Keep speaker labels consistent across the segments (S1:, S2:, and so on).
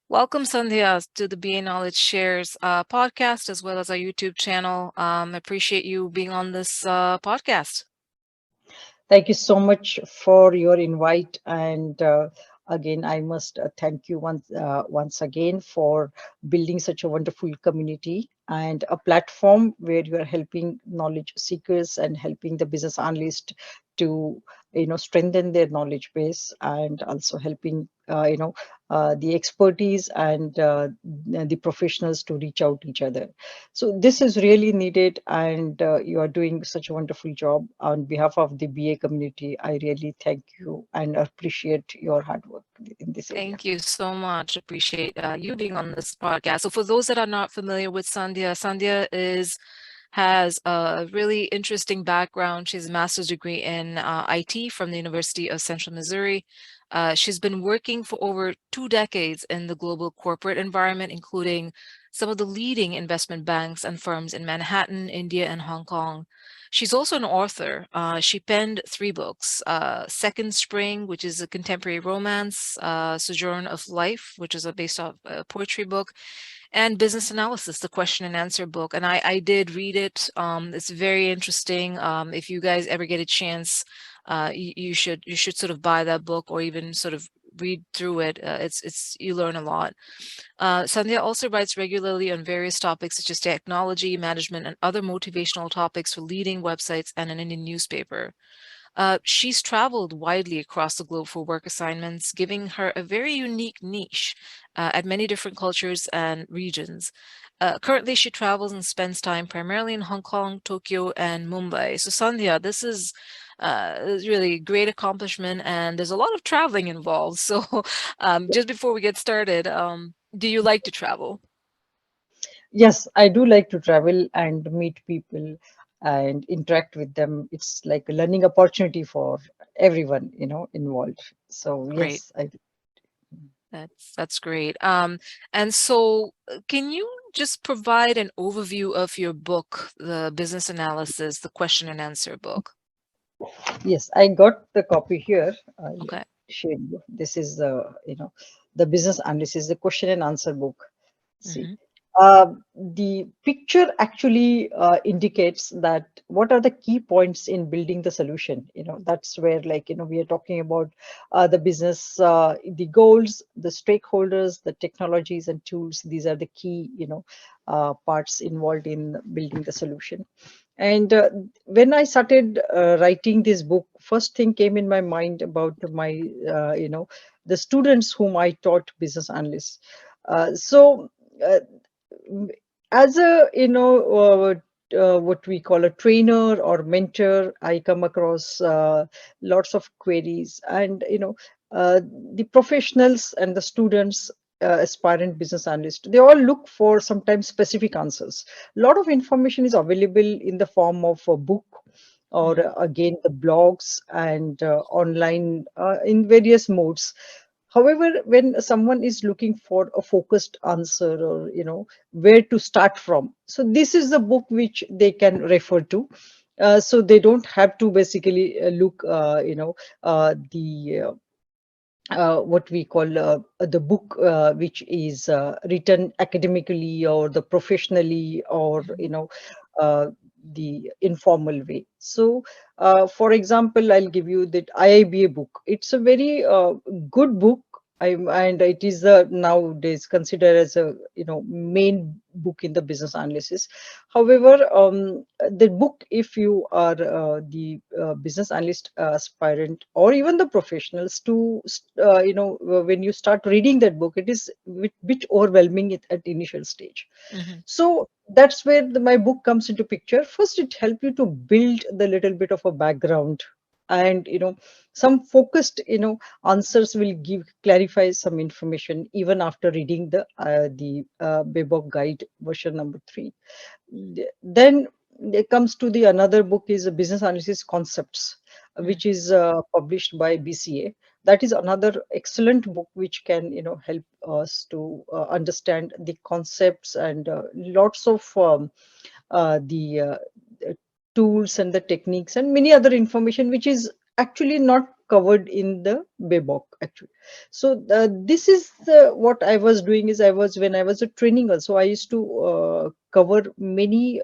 S1: Welcome, Sandhya, to the BA Knowledge Shares podcast as well as our YouTube channel. Appreciate you being on this podcast.
S2: Thank you so much for your invite. And again, I must thank you once again for building such a wonderful community and a platform where you are helping knowledge seekers and helping the business analyst to strengthen their knowledge base, and also helping the expertise and the professionals to reach out each other. So this is really needed, and you are doing such a wonderful job on behalf of the BA community. I really thank you and appreciate your hard work in this area.
S1: Thank you so much. Appreciate you being on this podcast. So, for those that are not familiar with Sandhya, Sandhya has a really interesting background. She has a master's degree in IT from the University of Central Missouri. She's been working for over 2 decades in the global corporate environment, including some of the leading investment banks and firms in Manhattan, India, and Hong Kong. She's also an author. She penned 3 books: Second Spring, which is a contemporary romance, Sojourn of Life, which is based off a poetry book, and Business Analysis, the question and answer book. And I did read it. It's very interesting. If you guys ever get a chance, you should sort of buy that book or even sort of read through it. It's you learn a lot. Sandhya also writes regularly on various topics such as technology, management, and other motivational topics for leading websites and an Indian newspaper. She's traveled widely across the globe for work assignments, giving her a very unique niche at many different cultures and regions. Currently, she travels and spends time primarily in Hong Kong, Tokyo, and Mumbai. So, Sandhya, this is really great accomplishment, and there's a lot of traveling involved. So, just before we get started, do you like to travel?
S2: Yes, I do like to travel and meet people and interact with them. It's like a learning opportunity for everyone, involved. So
S1: Great.
S2: yes, I do.
S1: That's great. And so can you just provide an overview of your book, the business analysis, the question and answer book?
S2: Yes, I got the copy here. I'll
S1: Okay.
S2: share you. This is the business analysis, the question and answer book. See,
S1: Hmm.
S2: the picture actually indicates that what are the key points in building the solution. That's where, like, we are talking about the business, the goals, the stakeholders, the technologies and tools. These are the key, parts involved in building the solution. And when I started writing this book, first thing came in my mind about the students whom I taught business analysts. So uh, as a what we call a trainer or mentor, I come across lots of queries, and the professionals and the students, aspirant business analysts, they all look for sometimes specific answers. A lot of information is available in the form of a book, or
S1: Hmm.
S2: again the blogs and online, in various modes. However, when someone is looking for a focused answer, or where to start from, so this is the book which they can refer to. So they don't have to basically look the what we call the book which is written academically or the professionally, or
S1: Hmm.
S2: uh, the informal way. So for example, I'll give you that IIBA book. It's a very good book. And it is nowadays considered as a main book in the business analysis. However, the book, if you are business analyst aspirant, or even the professionals, when you start reading that book, it is bit overwhelming at initial stage.
S1: Hmm.
S2: So that's where my book comes into picture. First, it helps you to build the little bit of a background, and some focused answers will give clarify some information even after reading the Bebok guide version number 3. Then it comes to the another book is a business analysis concepts, which is published by BCA. That is another excellent book which can help us to understand the concepts, and lots of the tools and the techniques and many other information which is actually not covered in the BABOK actually. So this is what I was doing is I was when I was a training also I used to cover many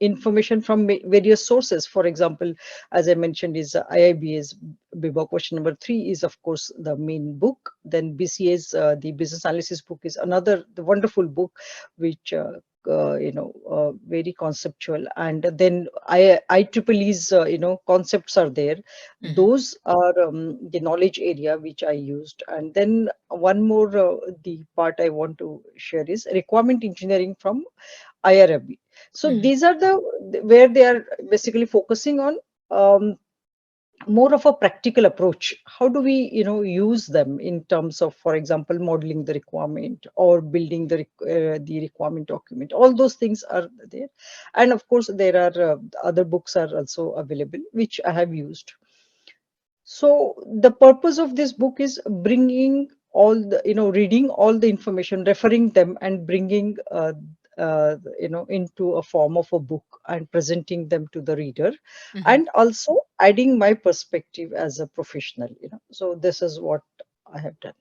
S2: information from various sources. For example, as I mentioned, is IIBA's BABOK question number 3 is of course the main book. Then BCA's the business analysis book is another the wonderful book which very conceptual, and then IEEE's concepts are there.
S1: Hmm.
S2: Those are the knowledge area which I used. And then one more the part I want to share is requirement engineering from IRFB. So
S1: Hmm.
S2: these are the where they are basically focusing on um, more of a practical approach. How do we use them in terms of, for example, modeling the requirement or building the requirement document? All those things are there. And of course there are other books are also available which I have used. So the purpose of this book is bringing all the, reading all the information, referring them, and bringing into a form of a book and presenting them to the reader,
S1: Hmm.
S2: and also adding my perspective as a professional. So this is what I have done.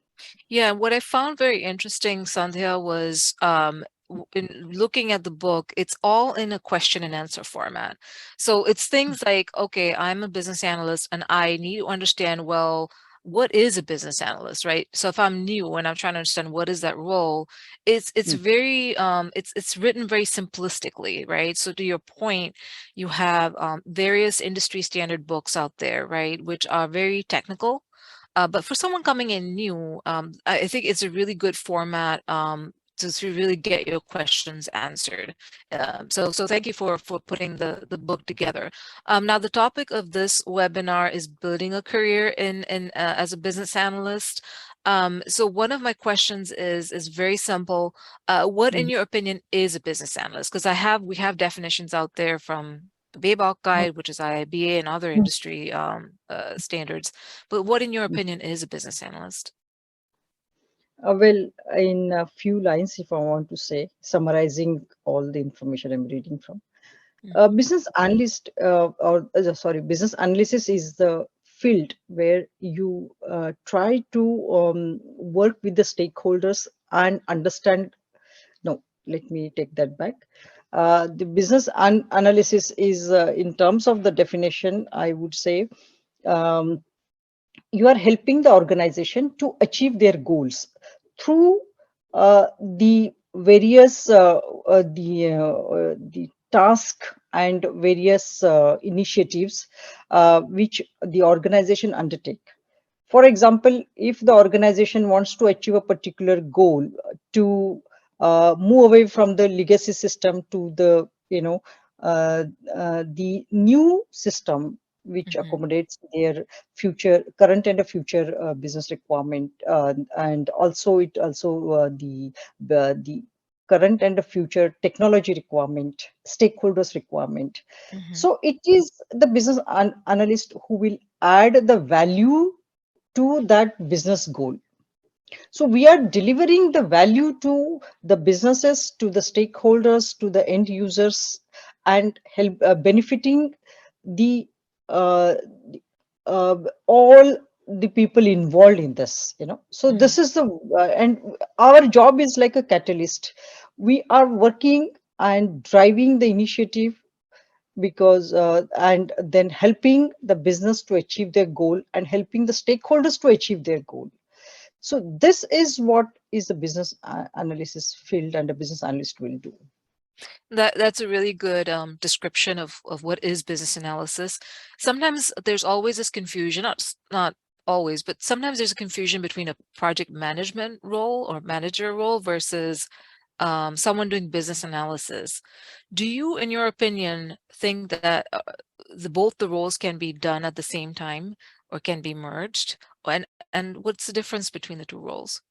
S1: Yeah, what I found very interesting, Sandhya, was in looking at the book, it's all in a question and answer format. So it's things like, okay, I'm a business analyst and I need to understand, well, what is a business analyst, right? So if I'm new and I'm trying to understand what is that role, it's
S2: Mm,
S1: very it's written very simplistically, right? So to your point, you have various industry standard books out there, right, which are very technical, but for someone coming in new, I think it's a really good format to really get your questions answered. So thank you for putting the book together. Now the topic of this webinar is building a career in as a business analyst. So one of my questions is very simple. What, in
S2: mm,
S1: your opinion, is a business analyst? Because we have definitions out there from the BABOK
S2: mm,
S1: guide, which is IIBA and other
S2: mm,
S1: industry standards. But what, in your
S2: mm.
S1: opinion, is a business analyst?
S2: Well, in a few lines, if I want to say, summarizing all the information I'm reading from.
S1: Mhm,
S2: Business analyst business analysis is the field where you try to work with the stakeholders and understand. No, let me take that back. The business analysis is, in terms of the definition, I would say, um, you are helping the organization to achieve their goals through the various the task and various initiatives which the organization undertake. For example, if the organization wants to achieve a particular goal, to move away from the legacy system to the uh, the new system which
S1: mhm,
S2: accommodates their future, current and a future business requirement, and also it also the current and a future technology requirement, stakeholders requirement.
S1: mhm,
S2: So it is the business analyst who will add the value to that business goal. So we are delivering the value to the businesses, to the stakeholders, to the end users, and help benefiting the uh, all the people involved in this. So
S1: mhm.
S2: this is the and our job is like a catalyst. We are working and driving the initiative because and then helping the business to achieve their goal and helping the stakeholders to achieve their goal. So this is what is the business analysis field and a business analyst will do.
S1: That's a really good description of what is business analysis. Sometimes there's always this confusion, not always, but sometimes there's a confusion between a project management role or manager role versus someone doing business analysis. Do you, in your opinion, think that both the roles can be done at the same time or can be merged? And what's the difference between the two roles?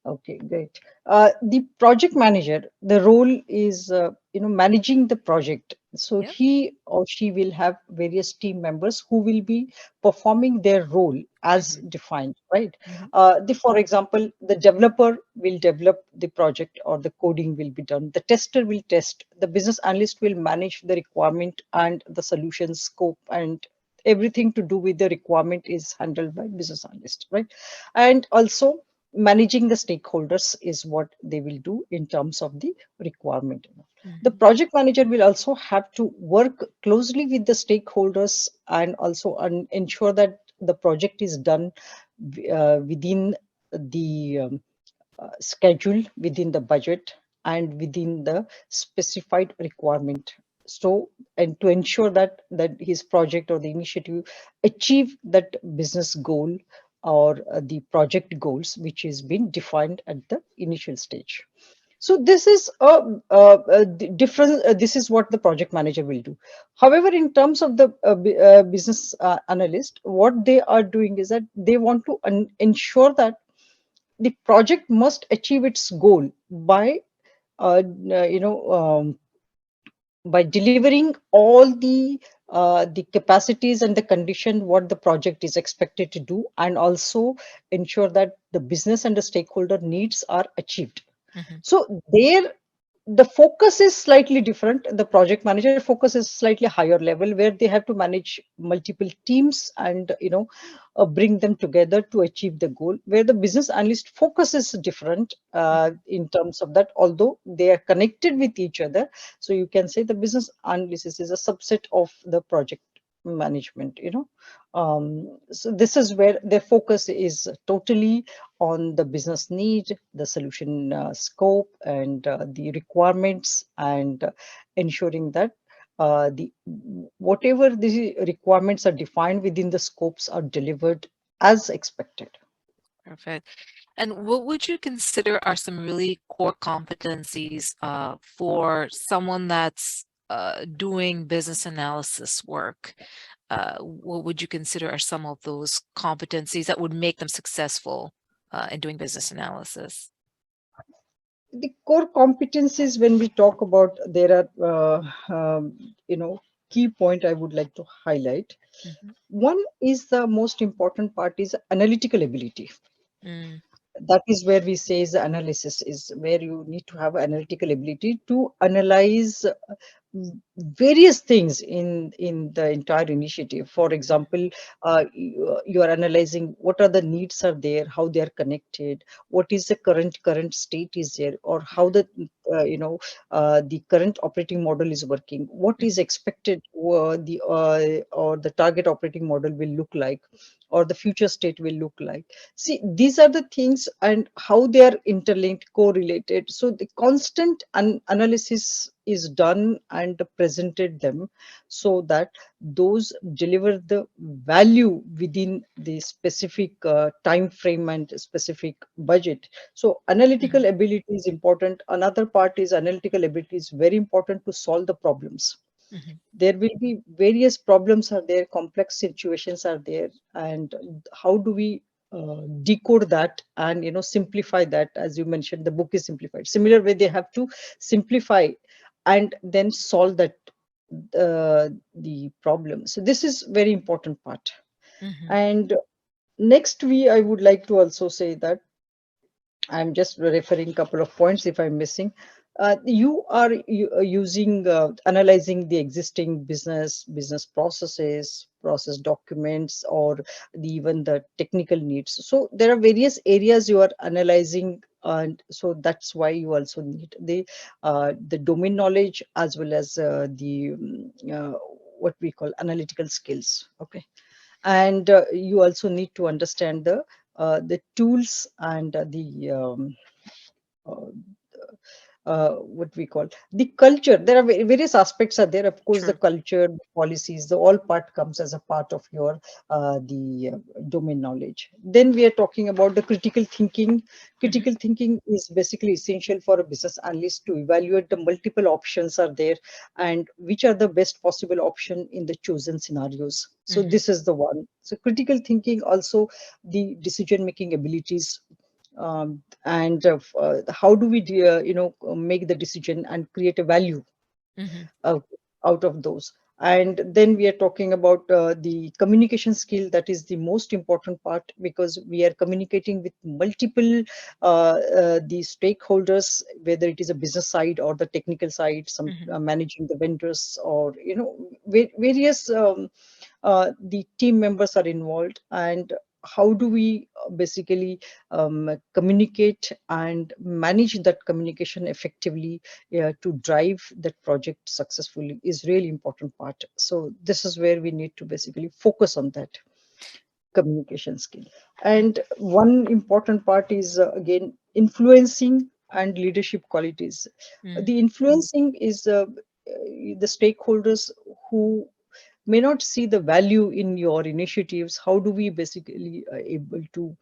S2: Okay, great. The project manager, the role is managing the project. So
S1: Yeah.
S2: he or she will have various team members who will be performing their role as
S1: Hmm.
S2: defined, right?
S1: Hmm.
S2: For example, the developer will develop the project or the coding will be done. The tester will test. The business analyst will manage the requirement and the solution scope and everything to do with the requirement is handled by business analyst, right? And also managing the stakeholders is what they will do in terms of the requirement. The
S1: Mhm.
S2: project manager will also have to work closely with the stakeholders and also ensure that the project is done within the schedule, within the budget, and within the specified requirement. So, and to ensure that his project or the initiative achieve that business goal or the project goals which is been defined at the initial stage. So this is a different. This is what the project manager will do. However, in terms of the business analyst, what they are doing is that they want to ensure that the project must achieve its goal by uh, you know by delivering all the capacities and the condition what the project is expected to do, and also ensure that the business and the stakeholder needs are achieved.
S1: Mhm.
S2: So there the focus is slightly different. The project manager focus is slightly higher level, where they have to manage multiple teams and bring them together to achieve the goal, where the business analyst focus is different in terms of that, although they are connected with each other. So you can say the business analysis is a subset of the project management, so this is where their focus is totally on the business need, the solution scope, and the requirements, and ensuring that the whatever the requirements are defined within the scopes are delivered as expected.
S1: Perfect. And what would you consider are some really core competencies for someone that's doing business analysis work? What would you consider are some of those competencies that would make them successful in doing business analysis?
S2: The core competencies, when we talk about, there are key point I would like to highlight.
S1: Mhm.
S2: One is the most important part is analytical ability.
S1: Mm,
S2: That is where we say is the analysis is where you need to have analytical ability to analyze various things in the entire initiative. For example, you are analyzing what are the needs are there, how they are connected, what is the current state is there, or how the current operating model is working, what is
S1: mhm,
S2: expected, the or the target operating model will look like, or the future state will look like. See, these are the things and how they are interlinked, correlated. So the constant analysis is done and presented them, so that those deliver the value within the specific time frame and specific budget. So
S1: mhm,
S2: analytical ability is important. Another part is analytical ability is very important to solve the problems.
S1: mhm,
S2: There will be various problems are there, complex situations are there, and how do we decode that and simplify that. As you mentioned, the book is simplified. Similar way, they have to simplify and then solve that the problem. So this is very important part.
S1: mhm,
S2: And next, we I would like to also say that I'm just referring a couple of points if I'm missing. You are using analyzing the existing business processes, process documents, or even the technical needs. So there are various areas you are analyzing, and so that's why you also need the domain knowledge as well as what we call analytical skills. Okay, and you also need to understand the tools and uh, what we call the culture. There are various aspects are there. Of course, the
S1: true.
S2: culture, the policies, the all part comes as a part of your the domain knowledge. Then we are talking about the critical thinking.
S1: Mhm,
S2: Critical thinking is basically essential for a business analyst to evaluate the multiple options are there and which are the best possible option in the chosen scenarios. So
S1: mhm,
S2: this is the one. So critical thinking, also the decision making abilities, and how do we make the decision and create a value
S1: mhm,
S2: out, out of those. And then we are talking about the communication skill. That is the most important part, because we are communicating with multiple the stakeholders, whether it is a business side or the technical side, some
S1: mhm,
S2: managing the vendors, or various the team members are involved, and how do we basically communicate and manage that communication effectively to drive that project successfully is really important part. So this is where we need to basically focus on that communication skill. And one important part is again influencing and leadership qualities.
S1: Mm,
S2: The influencing is the stakeholders who may not see the value in your initiatives. How do we basically able to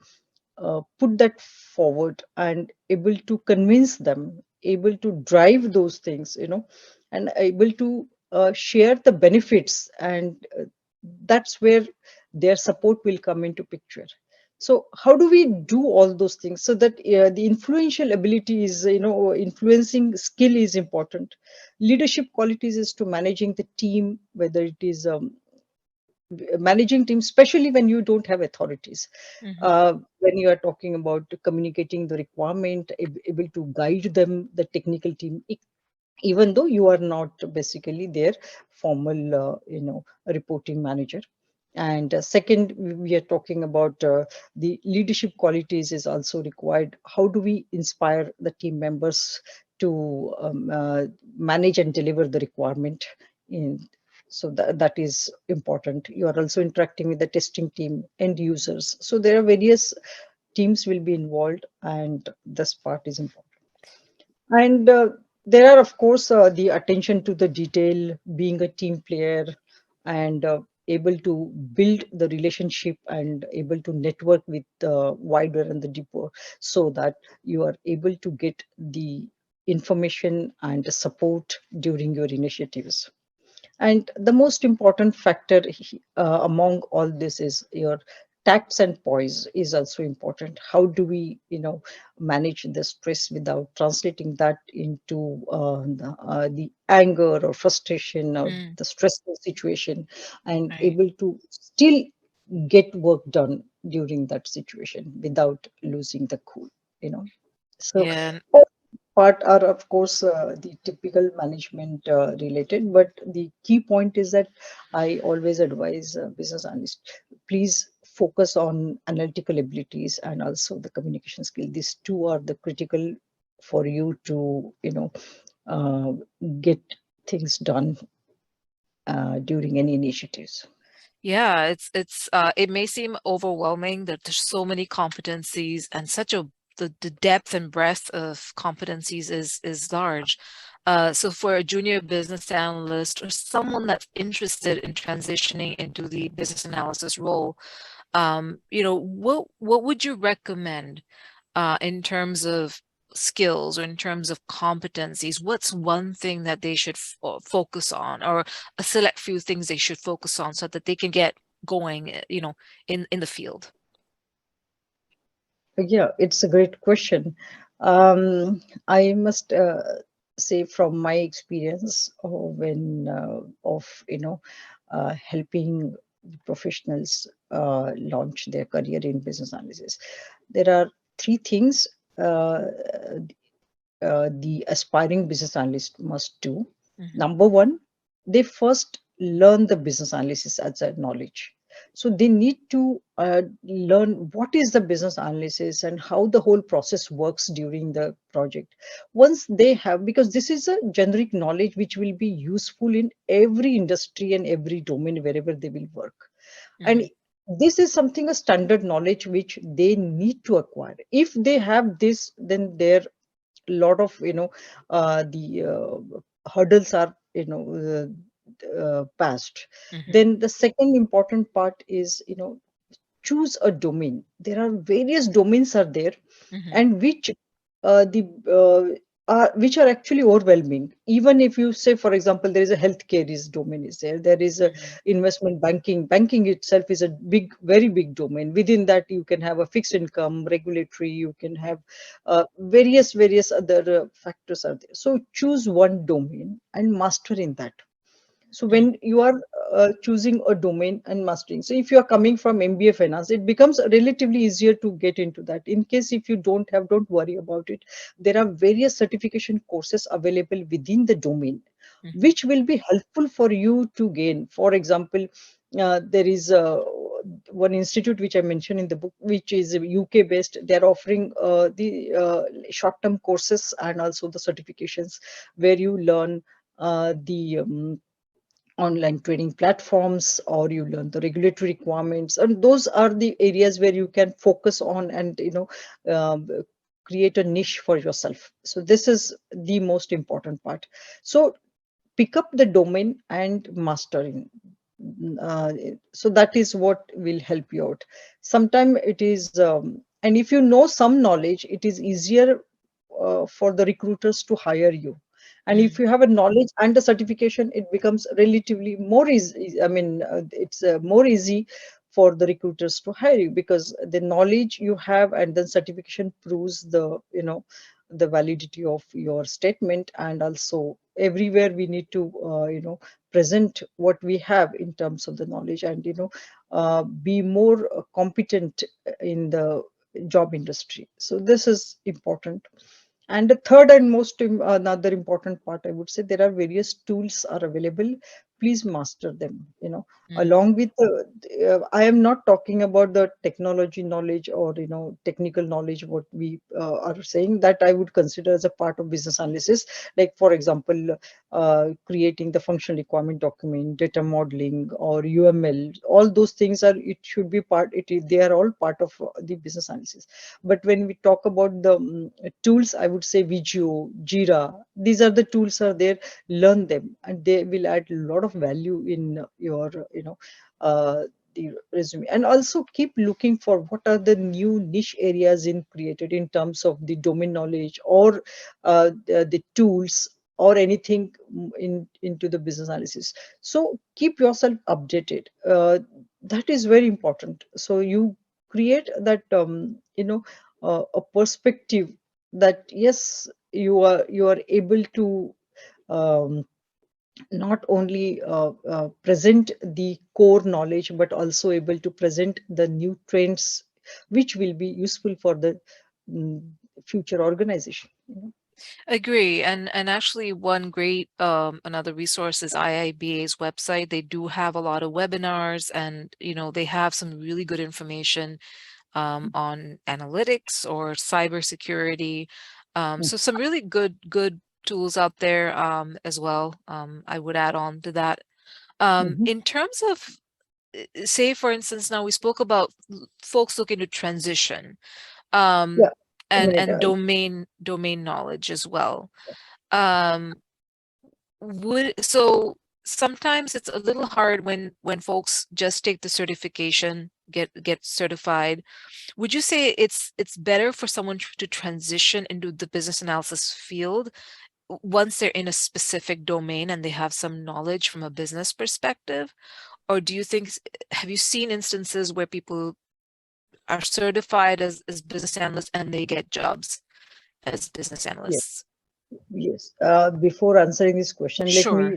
S2: put that forward and able to convince them, able to drive those things, and able to share the benefits, and that's where their support will come into picture. So how do we do all those things so that the influential ability is, influencing skill is important. Leadership qualities is to managing the team, whether it is managing teams, especially when you don't have authorities.
S1: mhm,
S2: When you are talking about communicating the requirement, able to guide them, the technical team, even though you are not basically their formal, reporting manager. And second, we are talking about the leadership qualities is also required. How do we inspire the team members to manage and deliver the requirement in? So that is important. You are also interacting with the testing team, end users. So there are various teams will be involved, and this part is important. And there are, of course, the attention to the detail, being a team player, and able to build the relationship and able to network with the wider and the deeper, so that you are able to get the information and support during your initiatives. And the most important factor among all this is your tact and poise is also important. How do we, manage the stress without translating that into the anger or frustration or
S1: mm,
S2: the stressful situation, and
S1: right.
S2: able to still get work done during that situation without losing the cool, you know. So
S1: Yeah.
S2: part are of course the typical management related, but the key point is that I always advise business analysts, please focus on analytical abilities and also the communication skill. These two are the critical for you to uh, get things done during any initiatives.
S1: Yeah, it may seem overwhelming that there's so many competencies and such a the depth and breadth of competencies is large. So for a junior business analyst or someone that's interested in transitioning into the business analysis role, what would you recommend in terms of skills or in terms of competencies? What's one thing that they should focus on, or a select few things they should focus on so that they can get going, in the field?
S2: Yeah, it's a great question. I must say from my experience when of helping professionals launch their career in business analysis, there are three things uh, the aspiring business analyst must do.
S1: Hmm.
S2: Number one, they first learn the business analysis as a knowledge. So they need to learn what is the business analysis and how the whole process works during the project. Once they have, because this is a generic knowledge which will be useful in every industry and every domain wherever they will work. And
S1: Hmm.
S2: this is something, a standard knowledge which they need to acquire. If they have this, then their lot of the hurdles are passed.
S1: Hmm.
S2: Then the second important part is choose a domain. There are various domains are there,
S1: Hmm.
S2: and the which are actually overwhelming. Even if you say, for example, there is a healthcare is domain is there. There is a
S1: Hmm.
S2: investment banking. Banking itself is a big, very big domain. Within that, you can have a fixed income, regulatory. You can have various other factors are there. So choose one domain and master in that. So when you are choosing a domain and mastering, so if you are coming from MBA finance, it becomes relatively easier to get into that. In case if you don't have, don't worry about it. There are various certification courses available within the domain,
S1: Hmm.
S2: which will be helpful for you to gain. For example, there is one institute which I mentioned in the book, which is UK based. They're offering the short-term courses and also the certifications where you learn the online training platforms, or you learn the regulatory requirements, and those are the areas where you can focus on and um, create a niche for yourself. So this is the most important part. So pick up the domain and mastering. uh, so that is what will help you out. Sometimes it is and if you know some knowledge, it is easier for the recruiters to hire you. And if
S1: Mm,
S2: you have a knowledge and a certification, it becomes relatively more easy. I mean, it's more easy for the recruiters to hire you, because the knowledge you have and then certification proves the the validity of your statement. And also everywhere we need to present what we have in terms of the knowledge, and be more competent in the job industry. So this is important. And the third and another important part, I would say, there are various tools are available. Please master them.
S1: mm,
S2: Along with I am not talking about the technology knowledge or technical knowledge. What we are saying, that I would consider as a part of business analysis. Like for example, creating the functional requirement document, data modeling, or UML. All those things are it should be part. They are all part of the business analysis. But when we talk about the tools, I would say Vigio, Jira, these are the tools are there. Learn them, and they will add a lot of value in your, uh, the resume. And also keep looking for what are the new niche areas in created in terms of the domain knowledge, or the tools, or anything into the business analysis. So keep yourself updated. That is very important. So you create that a perspective that yes, you are able to um, not only present the core knowledge, but also able to present the new trends which will be useful for the mm, future organization.
S1: agree. And actually one great another resource is IIBA's website. They do have a lot of webinars, and they have some really good information on analytics or cybersecurity. So some really good tools out there as well. I would add on to that.
S2: Mhm.
S1: In terms of, say, for instance, now we spoke about folks looking to transition,
S2: Yeah,
S1: um,
S2: a minute.
S1: and domain knowledge as well. Um, so sometimes it's a little hard when folks just take the certification, get certified. Would you say it's better for someone to transition into the business analysis field once they're in a specific domain and they have some knowledge from a business perspective? Or do you think, have you seen instances where people are certified as business analysts and they get jobs as business
S2: Yes.
S1: analysts?
S2: Yes. Before answering this question, let me
S1: Sure.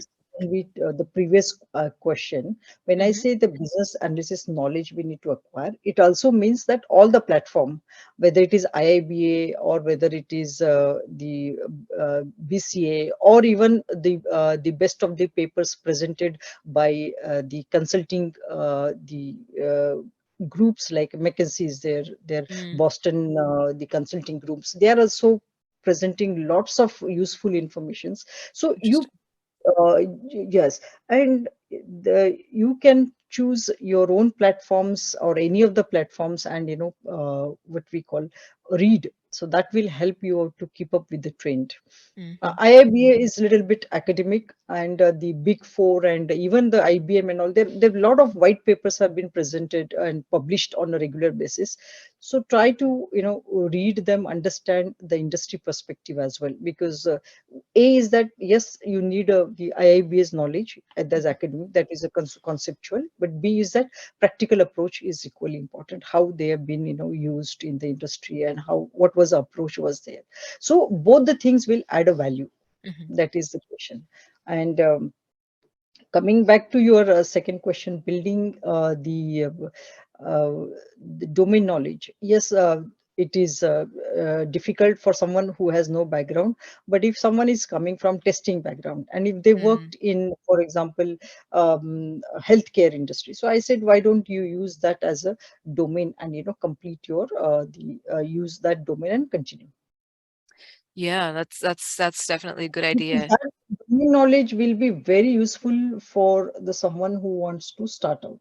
S2: read the previous question. When I
S1: Hmm.
S2: say the business analysis knowledge we need to acquire, it also means that all the platform, whether it is IIBA or whether it is the BCA, or even the best of the papers presented by the consulting groups like McKinsey is there,
S1: Mm,
S2: Boston, the consulting groups, they are also presenting lots of useful informations. So you
S1: interesting.
S2: yes, and you can choose your own platforms or any of the platforms, and what we call read. So that will help you out to keep up with the trend.
S1: Hmm.
S2: IIBA is a little bit academic, and the Big Four and even the IBM and all, there a lot of white papers have been presented and published on a regular basis. So try to read them, understand the industry perspective as well, because A is that yes, you need the IIBA's knowledge, that's
S1: Hmm.
S2: academic, that is a conceptual, but B is that practical approach is equally important. How they have been used in the industry, and how what was the approach was there. So both the things will add a value.
S1: Hmm.
S2: That is the question. And coming back to your second question, building uh, the domain knowledge. Yes, it is difficult for someone who has no background. But if someone is coming from testing background, and if they
S1: Mm,
S2: worked in, for example, healthcare industry, so I said, why don't you use that as a domain, and complete your the use that domain and continue.
S1: yeah, that's definitely a good
S2: Because
S1: idea.
S2: that domain knowledge will be very useful for the someone who wants to start out.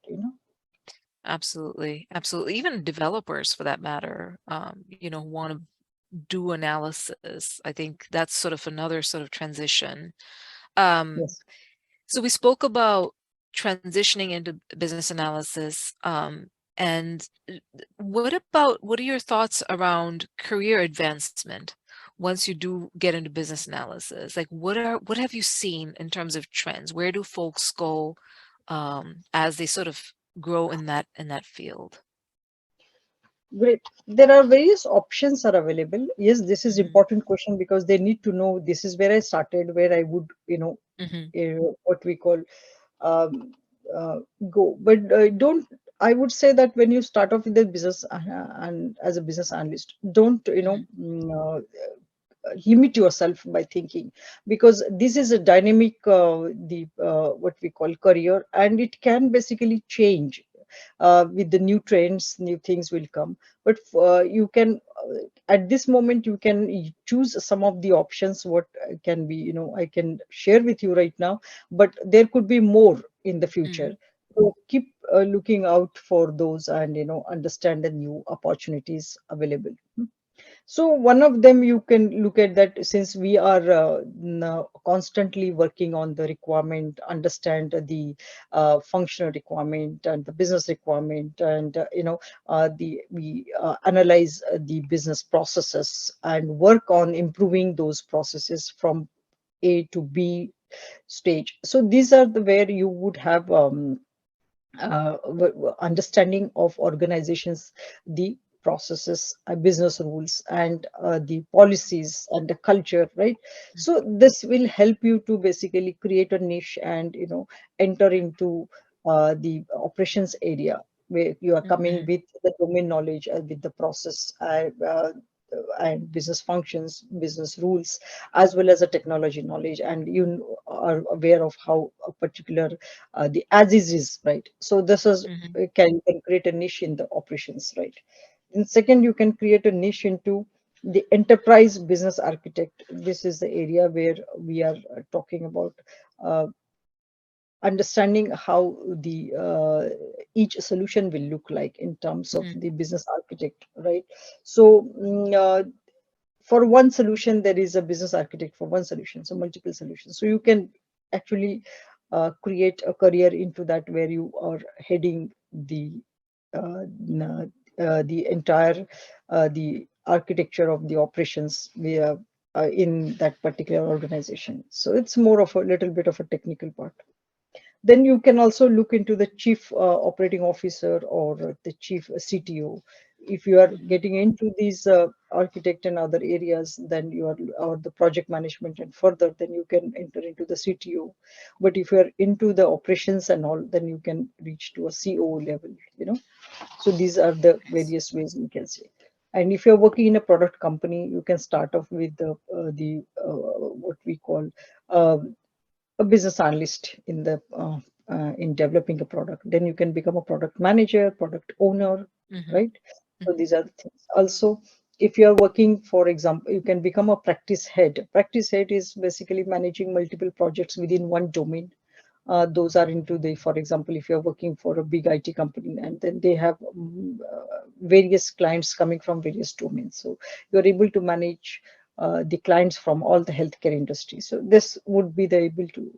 S1: Absolutely, absolutely. Even developers, for that matter, who want to do analysis. I think that's sort of another sort of transition. Um,
S2: Yes.
S1: so we spoke about transitioning into business analysis. And what are your thoughts around career advancement once you do get into business analysis? Like what have you seen in terms of trends? Where do folks go as they sort of grow in that field?
S2: Great. There are various options are available. Yes, this is
S1: Hmm.
S2: important question, because they need to know this is where I started, where I would,
S1: Hmm.
S2: what we call um, uh, go. But don't. I would say that when you start off with the business and as a business analyst, don't
S1: Hmm.
S2: limit yourself by thinking, because this is a dynamic the what we call career, and it can basically change with the new trends. New things will come, but you can at this moment you can choose some of the options what can be, I can share with you right now, but there could be more in the future.
S1: Hmm.
S2: So keep looking out for those, and understand the new opportunities available. So one of them you can look at that, since we are constantly working on the requirement, understand the functional requirement and the business requirement, and the we analyze the business processes and work on improving those processes from A to B stage. So these are the where you would have understanding of organizations, the processes, business rules, and the policies and the culture, right? So this will help you to basically create a niche, and enter into the operations area, where you are coming
S1: Hmm.
S2: with the domain knowledge, with the process and business functions, business rules, as well as the technology knowledge, and are aware of how a particular the as is, right? So this is
S1: Hmm.
S2: can create a niche in the operations, right? And second, you can create a niche into the enterprise business architect. This is the area where we are talking about uh, understanding how the each solution will look like in terms of the business architect, right? So for one solution, there is a business architect for one solution, so multiple solutions. So you can actually create a career into that, where you are heading the entire the architecture of the operations via in that particular organization. So it's more of a little bit of a technical part. Then you can also look into the chief operating officer, or the chief CTO. If you are
S1: Hmm.
S2: getting into these architect and other areas, then you are, or the project management and further, then you can enter into the CTO. But if you are into the operations and all, then you can reach to a CO level. So these are the various ways we can say. And if you're working in a product company, you can start off with the what we call um, a business analyst in developing a product. Then you can become a product manager, product owner,
S1: Hmm.
S2: right? So these are the things. Also, if you are working, for example, you can become a practice head. Practice head is basically managing multiple projects within one domain. Those are into the, for example, if you're working for a big IT company, and then they have various clients coming from various domains. So you're able to manage the clients from all the healthcare industry. So this would be the able to,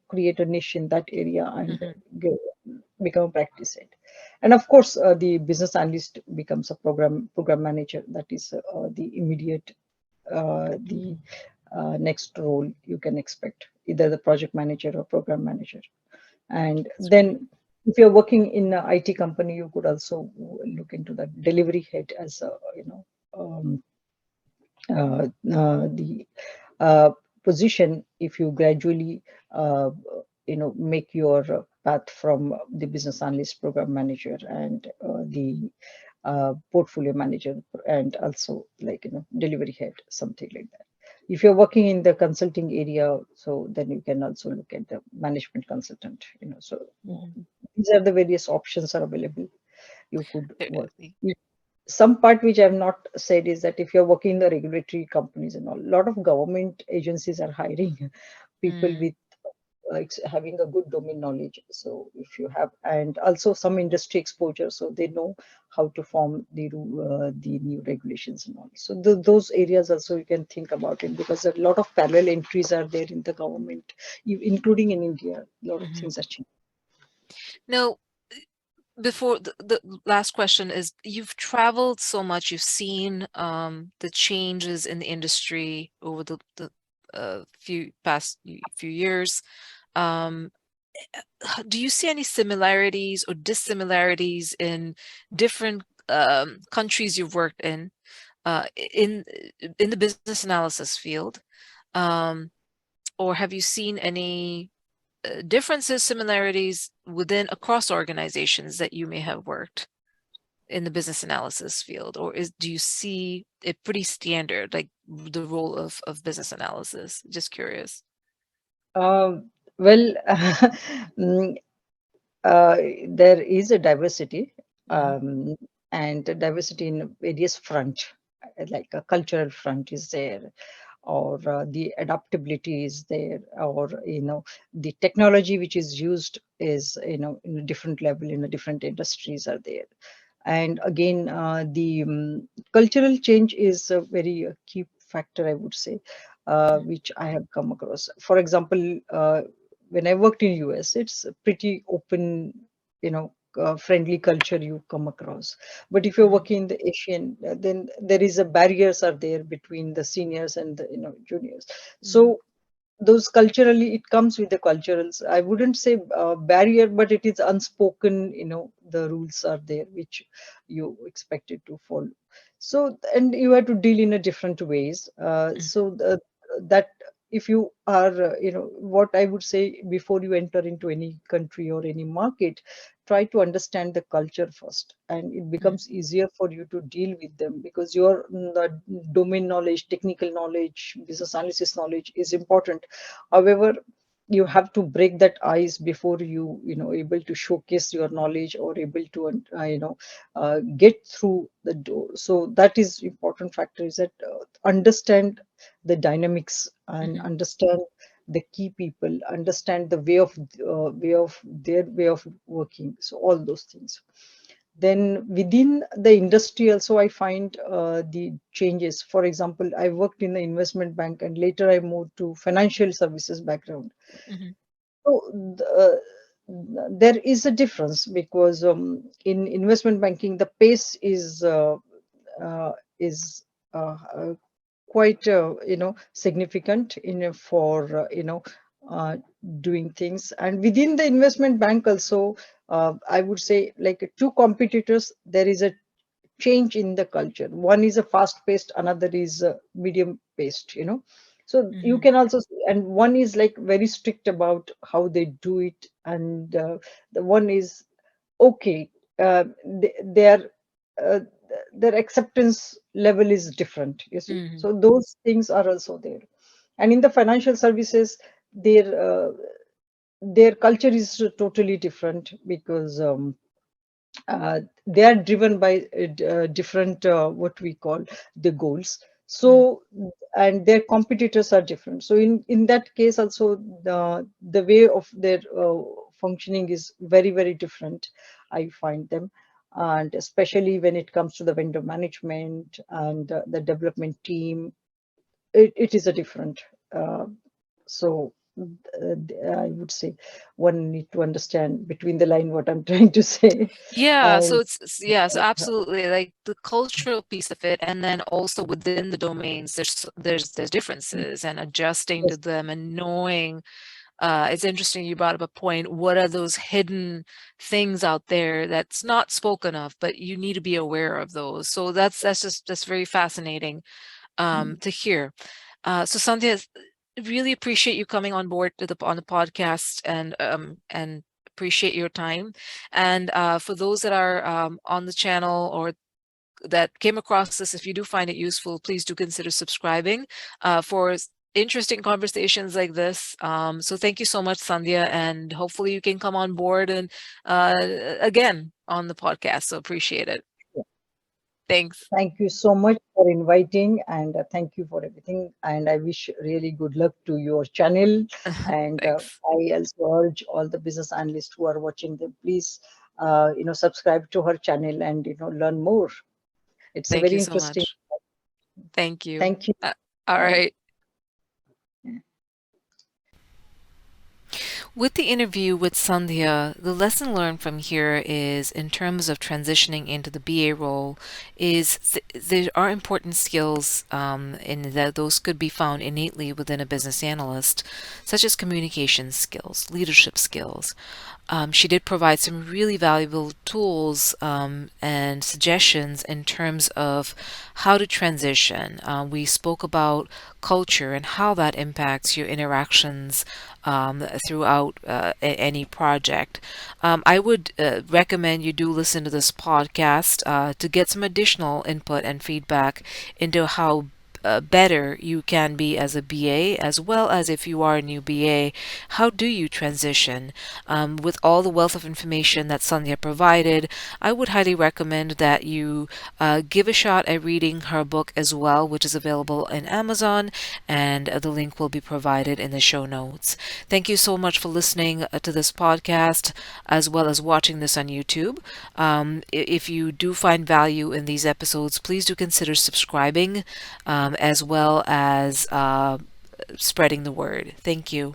S2: create a niche in that area, and
S1: Hmm.
S2: become a practice head. And of course, the business analyst becomes a program manager. That is the immediate the next role you can expect, either the project manager or program manager. And
S1: That's right.
S2: then if you're working in an IT company, you could also look into that delivery head as a, um, the position, if you gradually make your path from the business analyst, program manager, and the portfolio manager, and also like delivery head, something like that. If you're working in the consulting area, so then you can also look at the management consultant. So
S1: Mhm.
S2: these are the various options are available. You could work.
S1: Certainly.
S2: Some part which I have not said is that if you're working in the regulatory companies and all, a lot of government agencies are hiring people
S1: Mm,
S2: with having a good domain knowledge. So if you have, and also some industry exposure, so they know how to form the new regulations and all. So those areas also you can think about it, because a lot of parallel entries are there in the government, including in India. A lot of
S1: mhm.
S2: things are changing.
S1: Now, before the last question is, you've traveled so much, you've seen the changes in the industry over the few years. Um, do you see any similarities or dissimilarities in different countries you've worked in the business analysis field? Um, or have you seen any differences, similarities within across organizations that you may have worked in the business analysis field, or do you see it pretty standard, like the role of business analysis? Just curious.
S2: Well, mm, uh, there is a diversity,
S1: Hmm.
S2: um, and a diversity in various front, like a cultural front is there, or the adaptability is there, or the technology which is used is in a different level in a different industries are there. And again, the cultural change is a very key factor, I would say, which I have come across. For example, when I worked in US, it's a pretty open, friendly culture you come across. But if you're
S1: Hmm.
S2: working in the Asian, then there is a barriers are there between the seniors and the juniors.
S1: Hmm.
S2: So those culturally, it comes with the culturals. I wouldn't say barrier, but it is unspoken. The rules are there which you expected to follow. So, and you have to deal in a different ways. That if you are, what I would say, before you enter into any country or any market, try to understand the culture first, and it
S1: Hmm.
S2: becomes easier for you to deal with them, because your the domain knowledge, technical knowledge, business analysis knowledge is important. However, you have to break that ice before you able to showcase your knowledge, or able to get through the door. So that is important factor, is that understand the dynamics, and
S1: Hmm.
S2: understand the key people, understand the way of working. So all those things. Then within the industry also, I find the changes. For example, I worked in the investment bank, and later I moved to financial services background.
S1: Hmm.
S2: So there is a difference, because in investment banking the pace is quite significant for uh, doing things. And within the investment bank also, I would say, like two competitors, there is a change in the culture. One is a fast paced, another is medium paced. So you
S1: Hmm.
S2: can also see, and one is like very strict about how they do it, and the one is okay. Their uh, their acceptance level is different, you see.
S1: Hmm.
S2: So those things are also there. And in the financial services, their culture is totally different, because they are driven by different, what we call, the goals.
S1: Hmm.
S2: So, and their competitors are different. So in that case also, the way of their functioning is very, very different, I find them. And especially when it comes to the vendor management and the development team, it is a different. uh, so I would say one need to understand between the line what I'm trying to say.
S1: Yeah, so
S2: And
S1: yeah, so absolutely, like the cultural piece of it, and then also within the domains, there's differences, and adjusting to
S2: yes.
S1: them and knowing. It's interesting you brought up a point. What are those hidden things out there that's not spoken of, but you need to be aware of those. So that's very fascinating
S2: Mm.
S1: to hear. So Sandhya, really appreciate you coming on board to on the podcast, and appreciate your time. And for those that are on the channel or that came across this, if you do find it useful, please do consider subscribing for interesting conversations like this. So thank you so much, Sandhya, and hopefully you can come on board and again on the podcast. So appreciate it. Thanks.
S2: Thank you so much for inviting, and thank you for everything. And I wish really good luck to your channel. And
S1: Thanks.
S2: I also urge all the business analysts who are watching them, please, subscribe to her channel and learn more. It's a
S1: Thank
S2: very
S1: you so
S2: interesting.
S1: much. Thank you.
S2: Thank you.
S1: All
S2: Bye.
S1: right. With the interview with Sandhya, the lesson learned from here is, in terms of transitioning into the BA role, is there are important skills in that those could be found innately within a business analyst, such as communication skills, leadership skills. She did provide some really valuable tools and suggestions in terms of how to transition. We spoke about culture and how that impacts your interactions throughout any project. I would recommend you do listen to this podcast to get some additional input and feedback into how better you can be as a BA, as well as if you are a new BA, how do you transition? With all the wealth of information that Sandhya provided, I would highly recommend that you give a shot at reading her book as well, which is available in Amazon, and the link will be provided in the show notes. Thank you so much for listening to this podcast, as well as watching this on YouTube. If you do find value in these episodes, please do consider subscribing, as well as spreading the word. Thank you.